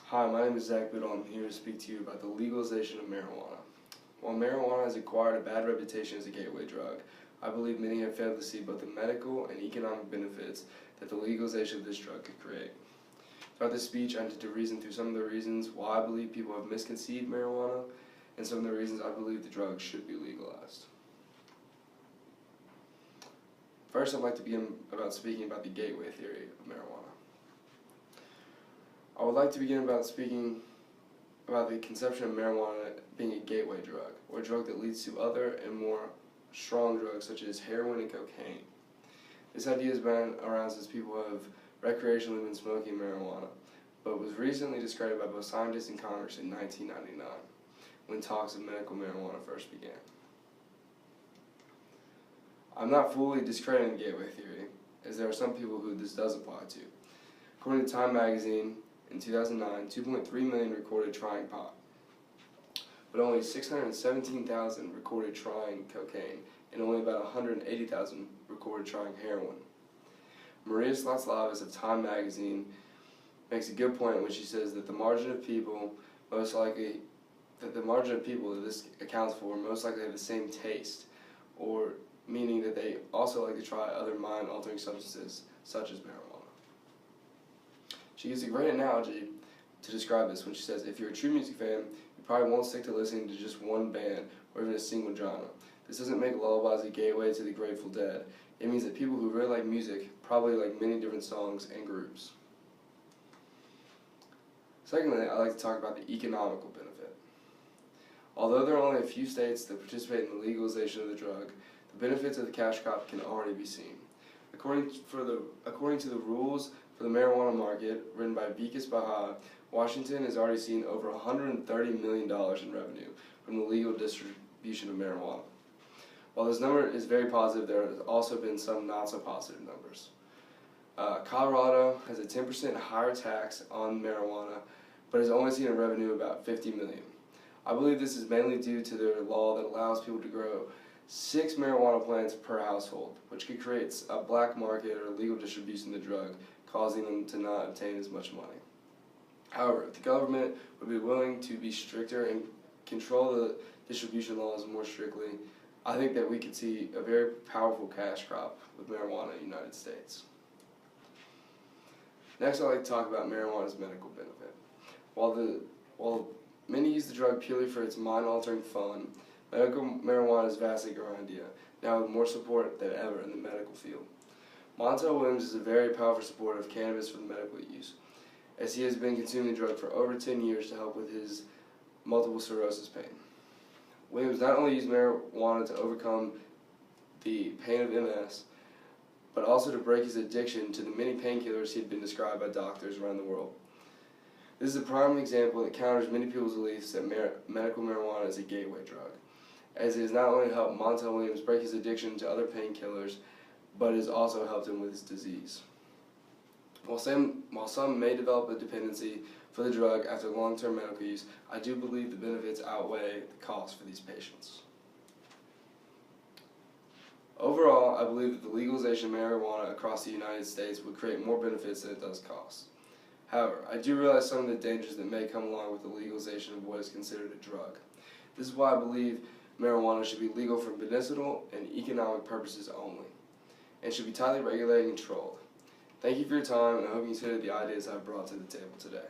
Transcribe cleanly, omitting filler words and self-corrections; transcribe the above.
Hi, my name is Zach Biddle. I'm here to speak to you about the legalization of marijuana. While marijuana has acquired a bad reputation as a gateway drug, I believe many have failed to see both the medical and economic benefits that the legalization of this drug could create. Throughout this speech, I intend to reason through some of the reasons why I believe people have misconceived marijuana and some of the reasons I believe the drug should be legalized. First, I'd like to begin about speaking about the gateway theory of marijuana. I would like to begin about speaking about the conception of marijuana being a gateway drug, or a drug that leads to other and more strong drugs such as heroin and cocaine. This idea has been around since people have recreationally been smoking marijuana, but was recently discredited by both scientists and Congress in 1999, when talks of medical marijuana first began. I'm not fully discrediting gateway theory, as there are some people who this does apply to. According to Time magazine, in 2009, 2.3 million recorded trying pot, but only 617,000 recorded trying cocaine, and only about 180,000 recorded trying heroin. Maria Slavas of Time magazine makes a good point when she says that the margin of people that this accounts for most likely have the same taste, or meaning that they also like to try other mind-altering substances such as marijuana. She gives a great analogy to describe this when she says, if you're a true music fan, you probably won't stick to listening to just one band or even a single genre. This doesn't make Lullabies a gateway to the Grateful Dead. It means that people who really like music probably like many different songs and groups. Secondly, I'd like to talk about the economical benefit. Although there are only a few states that participate in the legalization of the drug, the benefits of the cash crop can already be seen. According to the rules for the marijuana market, written by Vikas Baha, Washington has already seen over $130 million in revenue from the legal distribution of marijuana. While this number is very positive, there has also been some not so positive numbers. Colorado has a 10% higher tax on marijuana, but has only seen a revenue of about $50 million. I believe this is mainly due to their law that allows people to grow 6 marijuana plants per household, which could create a black market or legal distribution of the drug, causing them to not obtain as much money. However, if the government would be willing to be stricter and control the distribution laws more strictly, I think that we could see a very powerful cash crop with marijuana in the United States. Next, I'd like to talk about marijuana's medical benefit. While many use the drug purely for its mind-altering fun, medical marijuana is a vastly growing idea, now with more support than ever in the medical field. Montel Williams is a very powerful supporter of cannabis for the medical use, as he has been consuming the drug for over 10 years to help with his multiple sclerosis pain. Williams not only used marijuana to overcome the pain of MS, but also to break his addiction to the many painkillers he had been prescribed by doctors around the world. This is a prime example that counters many people's beliefs that medical marijuana is a gateway drug, as it has not only helped Montel Williams break his addiction to other painkillers, but it has also helped him with his disease. While some may develop a dependency for the drug after long-term medical use, I do believe the benefits outweigh the costs for these patients. Overall, I believe that the legalization of marijuana across the United States would create more benefits than it does costs. However, I do realize some of the dangers that may come along with the legalization of what is considered a drug. This is why I believe marijuana should be legal for medicinal and economic purposes only, and should be tightly regulated and controlled. Thank you for your time, and I hope you consider the ideas I've brought to the table today.